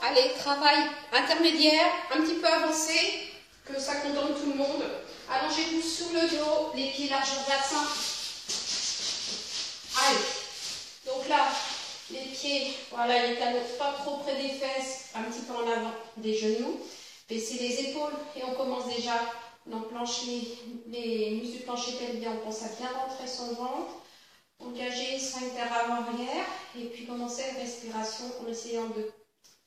Allez, travail intermédiaire, un petit peu avancé, que ça contente tout le monde. Allongez-vous sur le dos, les pieds largeur bassin. Allez, donc là, les pieds, voilà, les talons pas trop près des fesses, un petit peu en avant des genoux. Baissez les épaules et on commence déjà. On enclenche les muscles du plancher pelvien, on pense à bien rentrer son ventre. Engagez sphincter avant-arrière et puis commencez la respiration en essayant de ne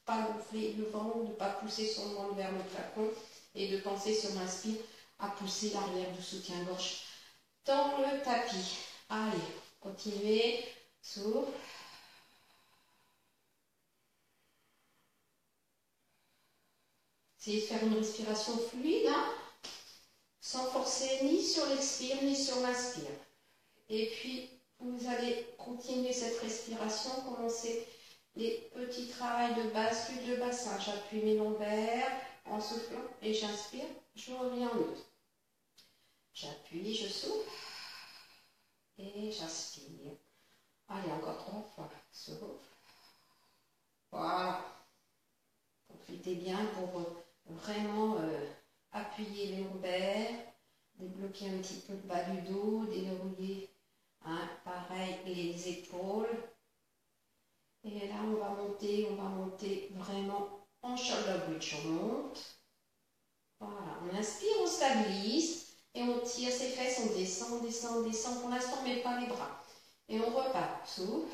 pas gonfler le ventre, de ne pas pousser son ventre vers le plafond et de penser sur l'inspire à pousser l'arrière du soutien-gorge dans le tapis. Allez, continuez, souffle. Essayez de faire une respiration fluide, hein, sans forcer ni sur l'expire ni sur l'inspire. Et puis, vous allez continuer cette respiration, commencer les petits travails de bascule de bassin. J'appuie mes lombaires en soufflant et j'inspire, je reviens en neutre. J'appuie, je souffle et j'inspire. Allez, encore 3 fois. Souffle. Voilà. Profitez bien pour vraiment appuyer les lombaires, débloquer un petit peu le bas du dos, déverrouiller, hein, pareil, les épaules. Et là, on va monter vraiment en shoulder bridge. On monte. Voilà, on inspire, on stabilise et on tire ses fesses, on descend, on descend, on descend. Pour l'instant, on ne met pas les bras. Et on repart. Souffle,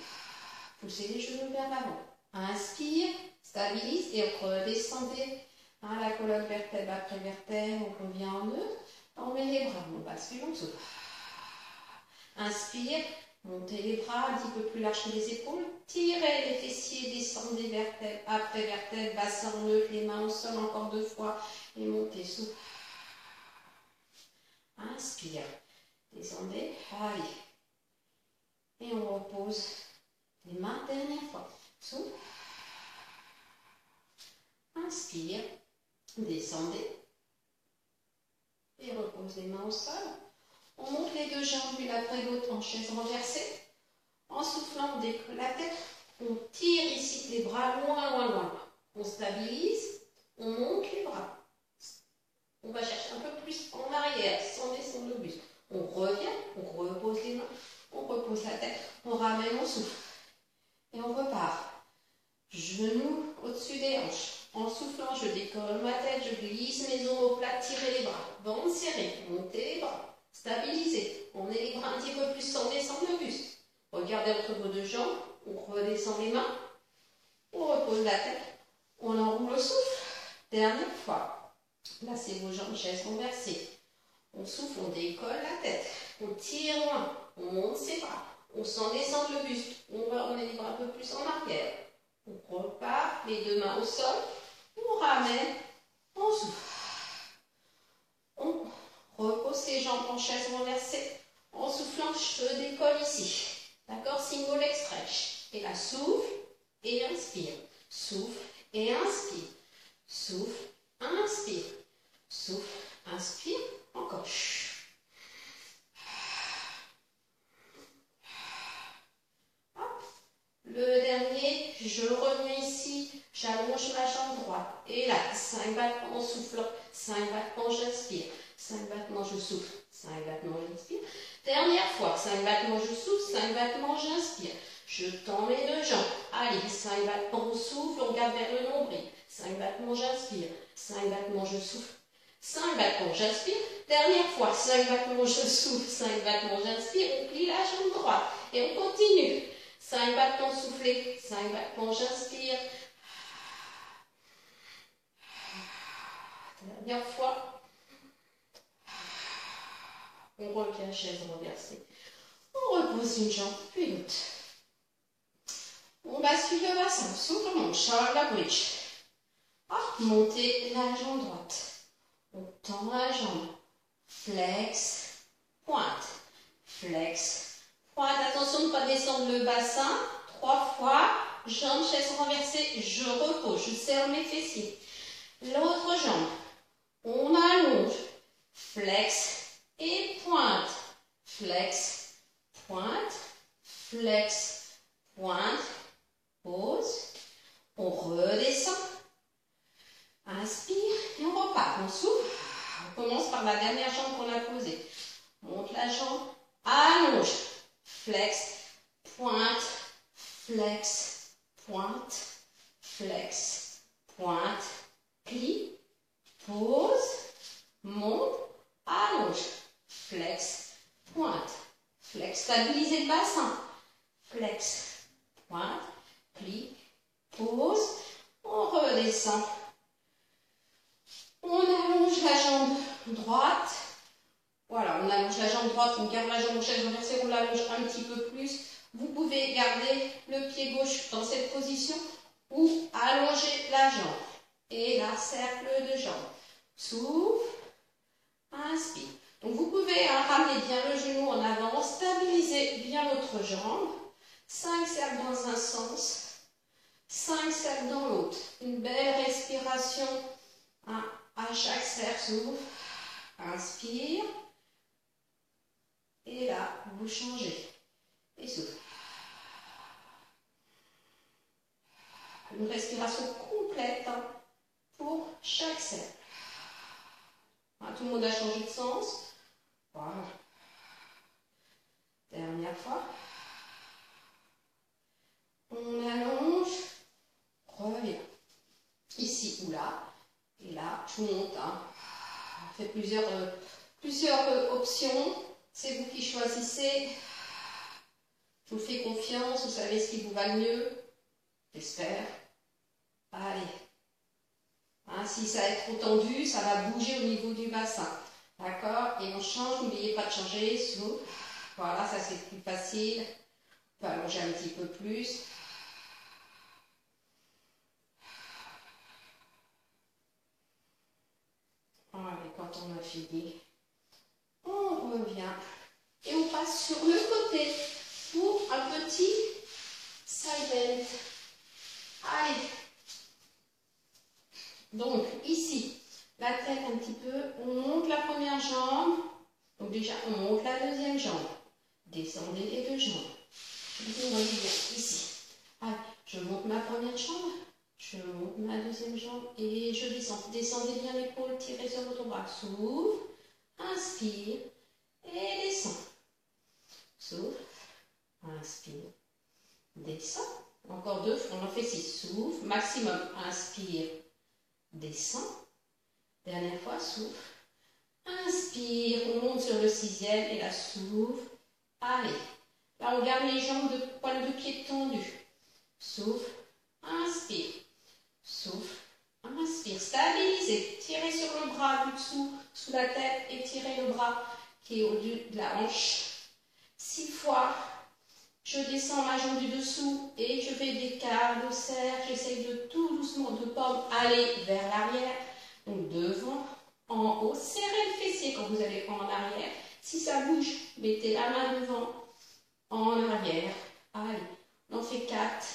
poussez les genoux vers l'avant. Inspire, stabilise et redescendez, hein, la colonne vertèbre après vertèbre, on revient en neutre. On met les bras, on bascule, on souffle. Inspire, montez les bras un petit peu plus large que les épaules. Tirez les fessiers, descendez vertèbre après vertèbre, bassin en neutre, les mains au sol encore 2 fois. Et montez, souffle. Inspire, descendez, allez. Et on repose les mains, dernière fois. Souffle. Inspire, descendez. Et repose les mains au sol. On monte les 2 jambes l'une après l'autre en chaise renversée. En soufflant, on décolle la tête. On tire ici les bras loin, loin, loin. On stabilise. On monte les bras. On va chercher un peu plus en arrière, sans descendre le buste. On revient, on repose les mains. On repose la tête. On ramène, on souffle. Et on repart. Genoux au-dessus des hanches. En soufflant, je décolle ma tête, je glisse mes omoplates, tirez les bras. Ventre serré, montez les bras. Stabilisez. On est les bras un petit peu plus sans descendre le buste. Regardez entre vos 2 jambes. On redescend les mains. On repose la tête. On enroule le souffle. Dernière fois. Placez vos jambes chaise renversée. On souffle, on décolle la tête. On tire loin. On monte ses bras. On sent descendre le buste. On est les bras un peu plus en arrière. On repart, les 2 mains au sol, on ramène, on souffle. On repose ses jambes en chaise renversée. En soufflant, je décolle ici. D'accord? Single leg stretch. Et là, souffle et inspire. Souffle et inspire. Souffle, inspire. Souffle, inspire. Encore. Le dernier, je reviens ici, j'allonge ma jambe droite. Et là, 5 battements en soufflant, 5 battements, j'inspire. 5 battements, je souffle, 5 battements, j'inspire. Dernière fois, 5 battements, je souffle, 5 battements, j'inspire. Je tends mes 2 jambes. Allez, 5 battements, on souffle, on regarde vers le nombril. 5 battements, j'inspire. 5 battements, je souffle. 5 battements, j'inspire. Dernière fois, 5 battements, je souffle, 5 battements, j'inspire. On plie la jambe droite et on continue. 5 battements soufflés, 5 battements, j'inspire. Dernière fois. On revient chaise renversée. On repose une jambe, puis l'autre. On bascule le bassin, souffle, on shoulder bridge. Montez la jambe droite. On tend la jambe. Flex, pointe. Flex, pointe. Attention de ne pas descendre le bassin. 3 fois. Jambe, chaise renversée. Je repose. Je serre mes fessiers. L'autre jambe. On allonge. Flex et pointe. Flex, pointe. Flex, pointe. Pause. On redescend. on souffle. On commence par la dernière jambe qu'on a posée. On monte la jambe, allonge, flex, pointe, flex, pointe, flex, pointe, plie, pose, monte, allonge, flex, pointe, flex, stabilisez le bassin, flex, pointe, plie, pose, on redescend, on allonge la jambe droite, voilà, on allonge la jambe droite, on garde la jambe chaise renversée, on l'allonge un petit peu plus, vous pouvez garder le pied gauche dans cette position ou allonger la jambe, et là, cercle de jambes, souffle, inspire. Donc vous pouvez ramener bien le genou en avant, stabiliser bien l'autre jambe. 5 cercles dans un sens, 5 cercles dans l'autre. Une belle respiration à chaque cercle. Souffle, inspire. Et là, vous changez. Et souffle. Une respiration complète pour chaque cercle. Tout le monde a changé de sens. Voilà. Dernière fois. On allonge. Revient. Ici ou là. Et là, je monte. On fait plusieurs options. C'est vous qui choisissez. Je vous fais confiance. Vous savez ce qui vous va le mieux. J'espère. Allez. Si ça est trop tendu, ça va bouger au niveau du bassin. D'accord? Et on change, n'oubliez pas de changer. Souffle. Voilà, ça c'est plus facile. On peut allonger un petit peu plus. Voilà, et quand on a fini, on revient. Et on passe sur le côté pour un petit side bend. Allez. Donc, ici, la tête un petit peu, on monte la première jambe. Donc déjà, on monte la deuxième jambe. Descendez les deux jambes. Vous voyez bien, ici. Allez, je monte ma première jambe, je monte ma deuxième jambe et je descends. Descendez bien l'épaule, tirez sur votre bras. Souffle, inspire et descend. Souffle, inspire, descend. Encore 2, on en fait 6. Souffle, maximum, inspire. Descend. Dernière fois, souffle. Inspire. On monte sur le 6e et là, souffle. Allez. Là, on garde les jambes de pointe de pied tendues. Souffle. Inspire. Souffle. Inspire. Stabilisez. Tirez sur le bras du dessous, sous la tête et tirez le bras qui est au-dessus de la hanche. 6 fois. Je descends ma jambe du dessous et je fais des quarts de cercle. J'essaye de tout doucement, de ne pas aller vers l'arrière. Donc devant, en haut. Serrez le fessier quand vous allez prendre en arrière. Si ça bouge, mettez la main devant, en arrière. Allez, on en fait 4.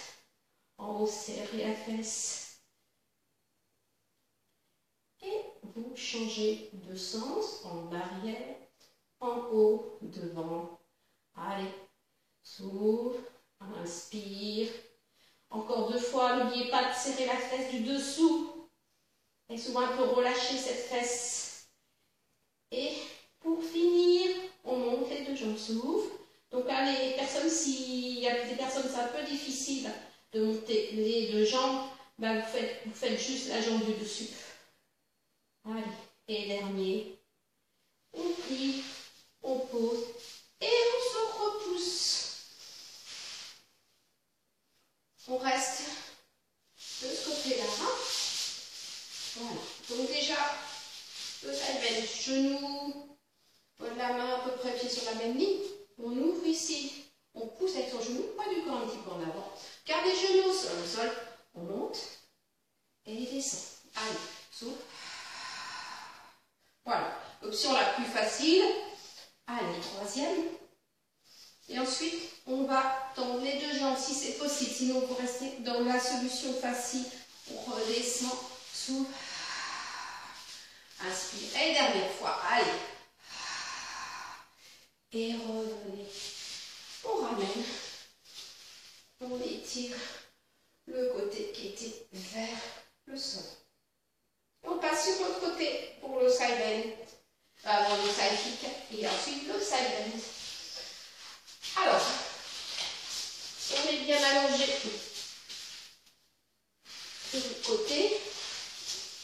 En haut, serrez la fesse. Et vous changez de sens, en arrière, en haut, devant. Allez. Souffle, inspire. Encore 2 fois, n'oubliez pas de serrer la fesse du dessous. Et souvent, on peut relâcher cette fesse. Et pour finir, on monte les deux jambes. Souffle. Donc là, les personnes, s'il y a des personnes, c'est un peu difficile de monter les deux jambes, ben vous faites juste la jambe du dessus. Allez, et dernier. On plie, on pose et on se repousse. On reste de ce côté-là. Voilà. Donc déjà, le side bend, genou, la main à peu près pied sur la même ligne. On ouvre ici, on pousse avec son genou, pas du corps un petit peu en avant. Gardez les genoux sur le sol, on monte et descend. Allez, souffle. Voilà, option la plus facile. Allez, 3e. Et ensuite, on va tendre les deux jambes si c'est possible. Sinon, vous restez dans la solution facile. On redescend, souffle, inspire. Et dernière fois, allez. Et revenez. On ramène. On étire le côté qui était vers le sol. On passe sur l'autre côté. sur le côté.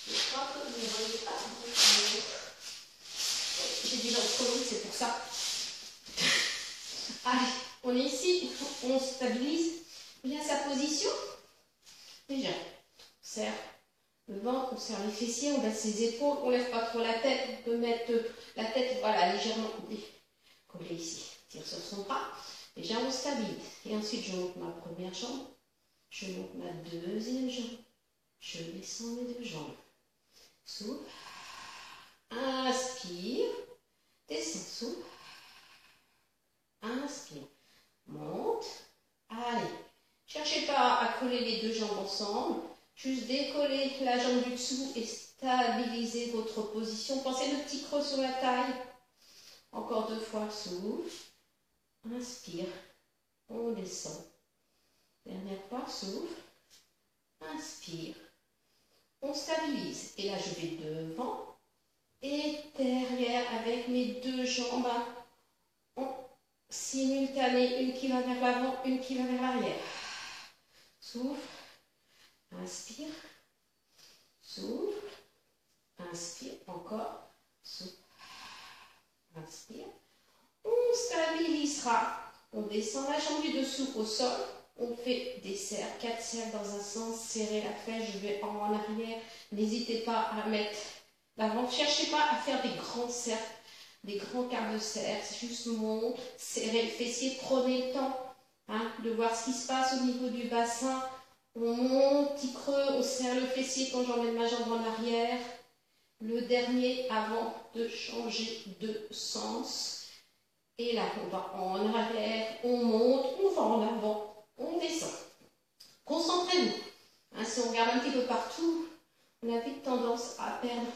Je crois que vous ne voyez pas. J'ai dit trop long, c'est pour ça. Allez, on est ici, on stabilise bien sa position. Déjà, on serre le ventre, on serre les fessiers, on baisse ses épaules, on ne lève pas trop la tête, on peut mettre la tête, voilà, légèrement collée ici. Tire sur son bras, déjà on stabilise. Et ensuite je monte ma première jambe, je monte ma deuxième jambe, je descends mes deux jambes. Souffle, inspire, descends, souffle, inspire, monte, allez. Cherchez pas à coller les deux jambes ensemble, juste décoller la jambe du dessous et stabiliser votre position. Pensez le petit creux sur la taille. Encore 2 fois, souffle, inspire, on descend. Dernière fois, souffle, inspire, on stabilise. Et là, je vais devant et derrière avec mes deux jambes en simultané, une qui va vers l'avant, une qui va vers l'arrière. Souffle, inspire, souffle, inspire, encore, souffle, inspire. On stabilisera, on descend la jambe du dessous au sol, on fait des cercles, 4 cercles dans un sens, serrez la fesse, je vais en arrière, n'hésitez pas à mettre l'avant, ne cherchez pas à faire des grands cercles, des grands quarts de cercle, c'est juste monte, serrez le fessier, prenez le temps de voir ce qui se passe au niveau du bassin, on monte, petit creux, on serre le fessier quand j'emmène ma jambe en arrière, le dernier avant de changer de sens, et là on va en arrière, on monte, on va en avant, on descend. Concentrez-vous, si on regarde un petit peu partout, on a vite tendance à perdre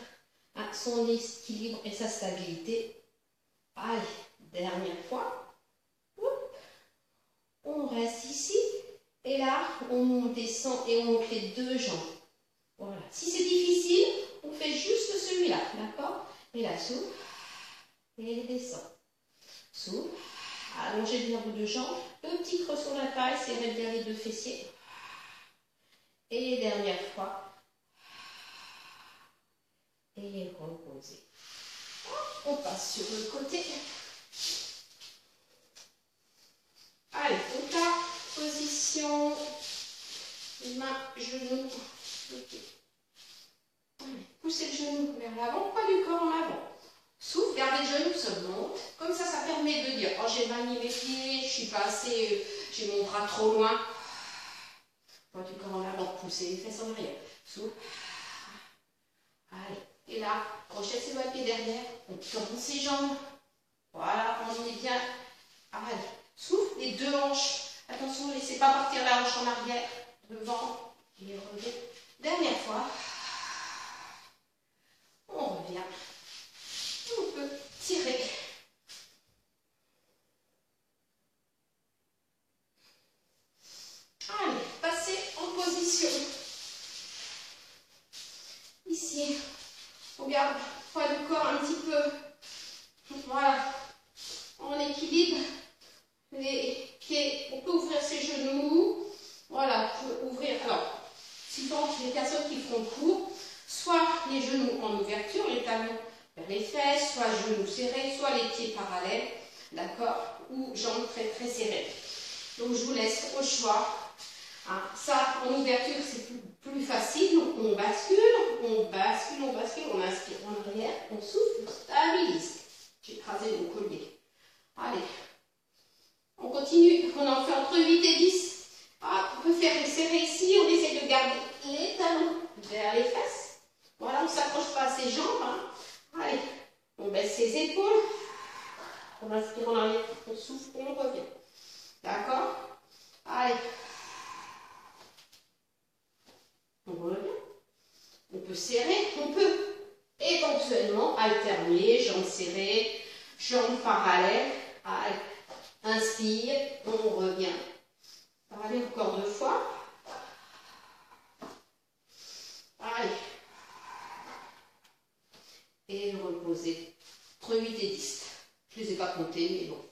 son équilibre et sa stabilité. Allez, dernière fois. On reste ici. Et là, on descend et on monte les deux jambes. Voilà. Si c'est difficile, on fait juste celui-là. D'accord? Et là, souffle. Et descend. Souffle. Allongez bien vos deux jambes. Le petit creux sur la taille, serrez bien les deux fessiers. Et dernière fois. Et reposez. On passe sur le côté. Allez, donc là, position, main, genou. Allez, poussez le genou vers l'avant, pas du corps en avant. Souffle, gardez le genou, se monte. Comme ça, ça permet de dire, oh j'ai manié mes pieds, je suis pas assez, j'ai mon bras trop loin. Pas du corps en avant, poussez les fesses en arrière. Souffle. Allez. Et là, crochet ses doigts de pied derrière, on tourne ses jambes. Voilà, on est bien. Allez, souffle, les deux hanches. Attention, ne laissez pas partir la hanche en arrière. Devant et revient. Dernière fois. On revient. On peut tirer. Allez, passez en position. Ici. On garde le poids du corps un petit peu, voilà, en équilibre. Les pieds, on peut ouvrir ses genoux, voilà, on peut ouvrir, alors, suivant les personnes qui font court, soit les genoux en ouverture, les talons vers les fesses, soit genoux serrés, soit les pieds parallèles, d'accord, ou jambes très très serrées. Donc je vous laisse au choix. Ça, en ouverture, c'est plus facile. Donc, on bascule, on bascule, on bascule, on inspire en arrière, on souffle, on stabilise. J'ai écrasé mon collier. Allez, on continue. On en fait entre 8 et 10. On peut faire serrer ici. On essaie de garder les talons vers les fesses. Voilà, on ne s'accroche pas à ses jambes. Allez, on baisse ses épaules. On inspire en arrière, on souffle, on revient. D'accord? Allez. On revient. On peut serrer, on peut éventuellement alterner, jambes serrées, jambes parallèles. Allez, inspire, on revient. Allez, encore 2 fois. Allez. Et reposez. Entre 8 et 10. Je ne les ai pas comptés, mais bon.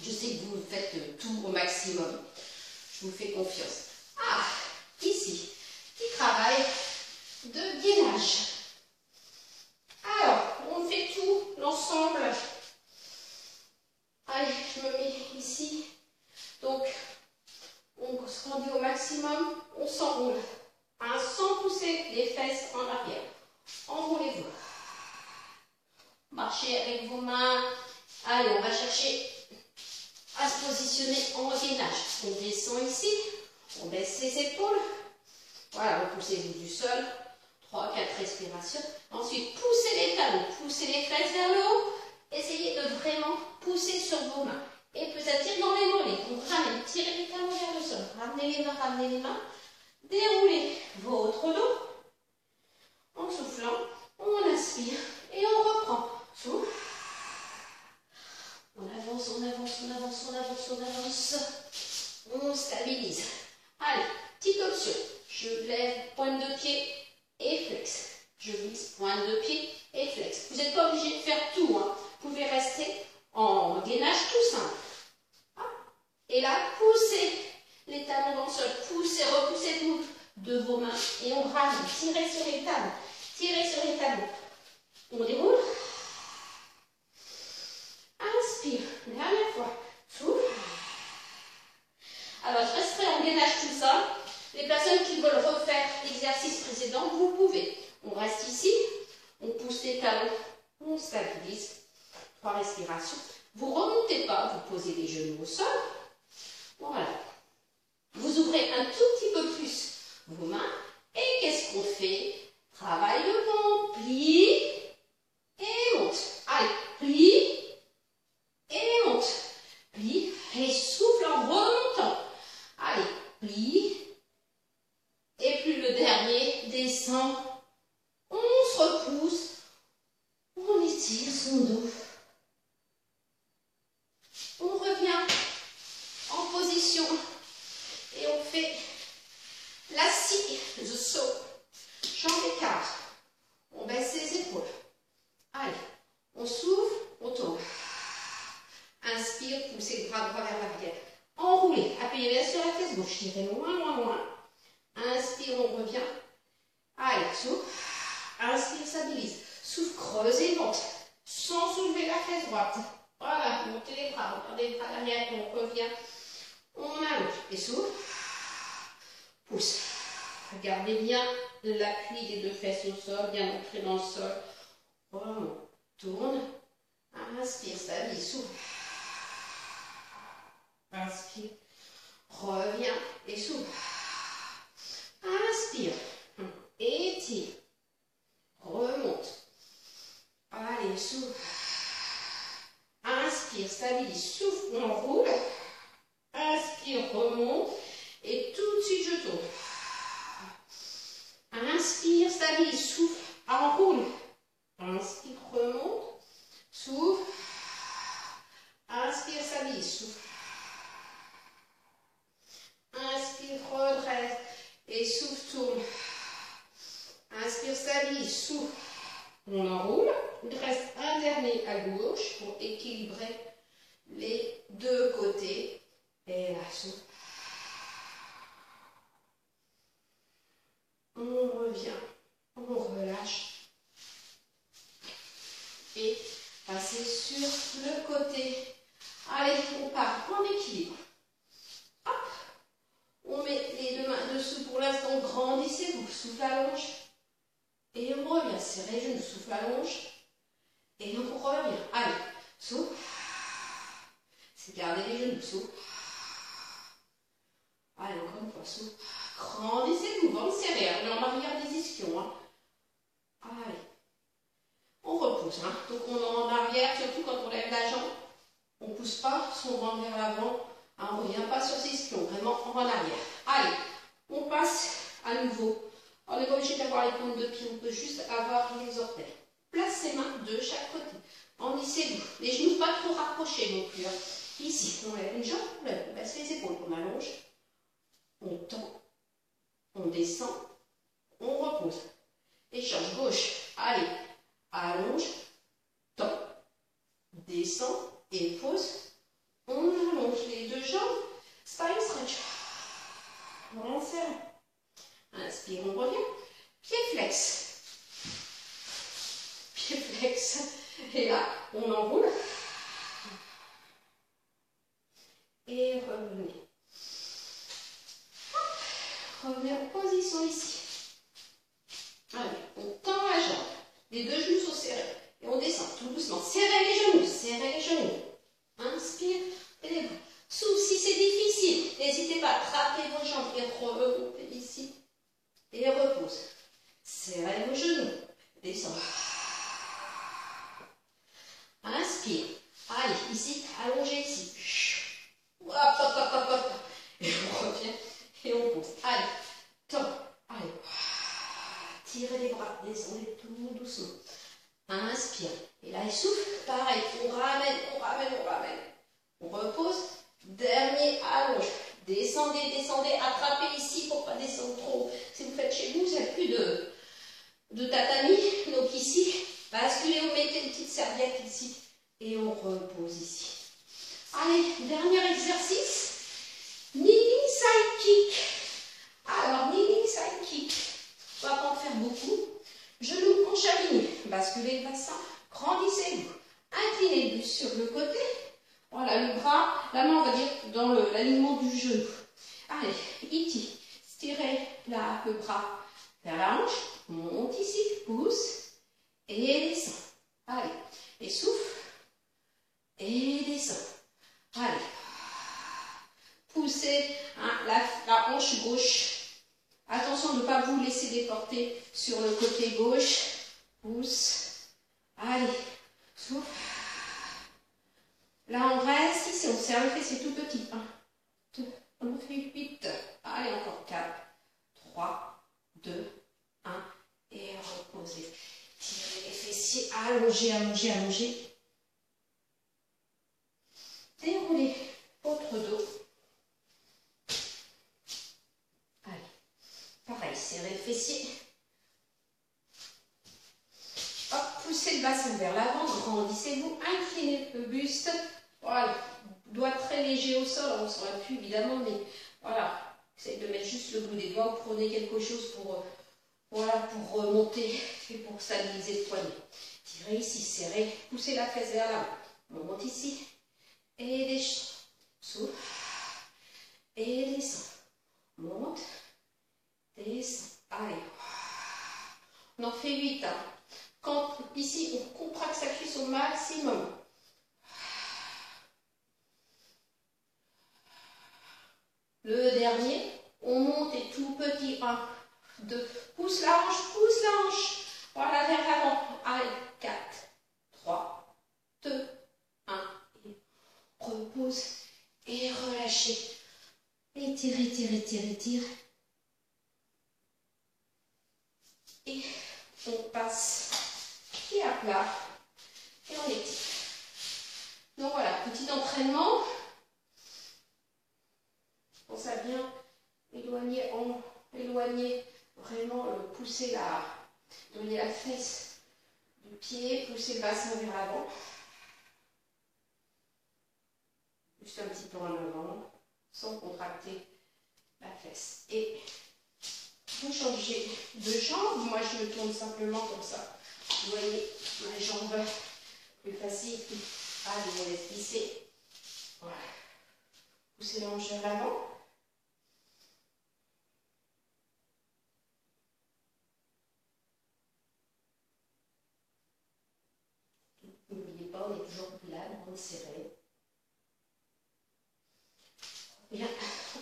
Je sais que vous faites tout au maximum. Je vous fais confiance. Ici. Petit travail gainage. Alors, on fait tout l'ensemble. Allez, je me mets ici. Donc, on se rendit au maximum, on s'enroule. Sans pousser les fesses en arrière. Enroulez-vous. Marchez avec vos mains. Allez, on va chercher à se positionner en gainage. On descend ici, on baisse ses épaules. Voilà, repoussez-vous du sol. 3-4 respirations. Ensuite, poussez les talons, poussez les fesses vers le haut. Essayez de vraiment pousser sur vos mains. Et peut-être tirer dans les mollets. Donc, ramène, tirez les talons vers le sol. Ramenez les mains, ramenez les mains. Déroulez votre dos. En soufflant, on inspire et on reprend. Souffle. On avance, on avance, on avance, on avance, on avance. On stabilise. Allez, petite option. Je lève pointe de pied et flex. Je glisse pointe de pied et flex. Vous n'êtes pas obligé de faire tout. Hein. Vous pouvez rester en gainage tout simple. Et là, poussez les talons dans le sol. Poussez, repoussez-vous de vos mains. Et on ramène. Tirez sur les talons. Tirez sur les talons. On déroule. Inspire. Dernière fois. Souffle. Alors, je resterai en gainage tout ça. Les personnes qui veulent refaire l'exercice précédent, vous pouvez. On reste ici. On pousse les talons. On stabilise. 3 respirations. Vous ne remontez pas. Vous posez les genoux au sol. Voilà. Vous ouvrez un tout petit peu plus vos mains. Et qu'est-ce qu'on fait? Travail de ventre. Plie et monte. Allez, plie et monte. Plie et souffle en remontant. Allez, plie. Et puis le dernier descend. On se repousse. On étire son dos. On revient en position et on fait la scie, the saw. Champ d'écart. On baisse ses épaules. Allez, on s'ouvre, on tourne. Inspire, poussez le bras droit vers l'arrière. Enroulez, appuyez bien sur la fesse gauche. Tirez loin, loin, loin. Inspire, on revient. Allez, souffle. Inspire, stabilise. Souffle, creusez le ventre. Sans soulever la fesse droite. Voilà, montez les bras, regardez les bras à l'arrière, on revient. On allonge et souffle. Pousse. Regardez bien l'appui des deux fesses au sol, bien ancré dans le sol. Remonte, tourne. Inspire, stabilise, souffle. Inspire. Reviens et souffle. Inspire. Étire. Remonte. Allez, souffle. Inspire, stabilise, souffle, on roule. Inspire, remonte. Et tout de suite, je tourne. Inspire, stabilise, souffle, enroule. Inspire, remonte. Souffle. Inspire, stabilise, souffle. Inspire, redresse. Et souffle, tourne. Inspire, stabilise, souffle. On enroule. Il reste un dernier à gauche pour équilibrer les deux côtés. Et là, souffle. On revient. On relâche. Et passer sur le côté. Allez, on part en équilibre. Hop. On met les deux mains dessous pour l'instant. Grandissez-vous. Souffle allonge. Et on revient. Serrez les genoux. Souffle allonge. Et on revient. Allez. Souffle. C'est garder les genoux. Souffle. Allez, encore une fois. Souffle. Grandissez-vous. Ventre serré. On est en arrière des ischions. Hein. Allez. On repousse. Hein. Donc on est en arrière, surtout quand on lève la jambe. On ne pousse pas son ventre vers l'avant. Hein, on ne revient pas sur ses ischions. Vraiment en arrière. Allez. On passe à nouveau. On n'est pas obligé d'avoir les pointes de pied. On peut juste avoir les orteils. Place ses mains de chaque côté. Enlissez-vous. Les genoux pas trop rapprochés non plus. Hein. Ici, on lève une jambe, on baisse les épaules, on allonge. On tend. On descend. On repose. Échange gauche. Allez. Allonge. Tend. Descend. Et pose. On allonge les deux jambes. Spine stretch. On serre. Inspire, on revient. Pied flex. flex. Et là, on enroule. Et revenez. Revenez en position ici. Allez, on tend la jambe. Les deux genoux sont serrés. Et on descend tout doucement. Serrez les genoux, serrez les genoux. Inspire, et les bras. Souffle, si c'est difficile, n'hésitez pas à attraper vos jambes et remontez ici. Et repose. Serrez vos genoux. Descendez. Inspire. Allez, ici, allongez ici. Hop, hop, hop, hop, hop. Et on revient et on pose. Allez, tend. Allez. Tirez les bras, descendez tout doucement. Inspire. Et là, il souffle. Pareil, on ramène, on ramène, on ramène. On repose. Dernier allonge. Descendez, descendez. Attrapez ici pour ne pas descendre trop. Si vous faites chez vous, il n'y a plus de tatami. Donc ici, basculez, vous mettez une petite serviette ici. Et on repose ici. Allez, dernier exercice. Kneeling side kick. Alors, kneeling side kick. On ne va pas en faire beaucoup. Genoux en alignés. Basculez le bassin. Grandissez-vous. Inclinez le buste sur le côté. Voilà, le bras, la main, on va dire, dans l'alignement du genou. Allez, iti. Stirez le bras vers la hanche. Monte ici. Pousse. Et descend. Allez. Et souffle. Et descend. Allez. Poussez la hanche gauche. Attention de ne pas vous laisser déporter sur le côté gauche. Pousse. Allez. Souffle. Là, on reste ici. On serre le fessier tout petit. 1, 2, on fait 8. Allez, encore 4, 3, 2, 1. Et reposez. Tirez les fessiers. Allongez, allongez, allongez. Déroulez votre dos. Allez. Pareil, serrez le fessier. Hop, poussez le bassin vers l'avant, grandissez-vous, inclinez le buste. Voilà, doigt très léger au sol, on ne s'en plus évidemment, mais voilà, essayez de mettre juste le bout des doigts, vous prenez quelque chose pour, voilà, pour remonter et pour stabiliser le poignet. Tirez ici, serrez, poussez la fesse vers l'avant, on monte ici, et descend, souffle, et descend, monte, descend, allez, on en fait 8, hein. Quand ici on contracte sa cuisse au maximum. Le dernier, on monte et tout petit, 1, 2, pousse la hanche, voilà vers l'avant, allez, 4, 3, 2, 1, et repose, et relâchez, étire, étire, étire, étire, et on passe pied à plat, et on étire. Donc voilà, petit entraînement. Pense à bien éloigner, vraiment pousser donner la fesse du pied, pousser le bassin vers l'avant. Juste un petit peu en avant, sans contracter la fesse. Et vous changez de jambe. Moi, je me tourne simplement comme ça. Vous voyez, ma jambe plus facile. Allez, on laisse glisser. Voilà. Poussez la hanche vers l'avant. N'oubliez pas, on est toujours là, on est serré. Bien,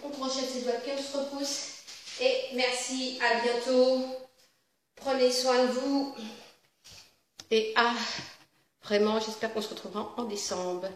on projette ses doigts de pied, on se repousse. Et merci, à bientôt. Prenez soin de vous. Et vraiment, j'espère qu'on se retrouvera en décembre.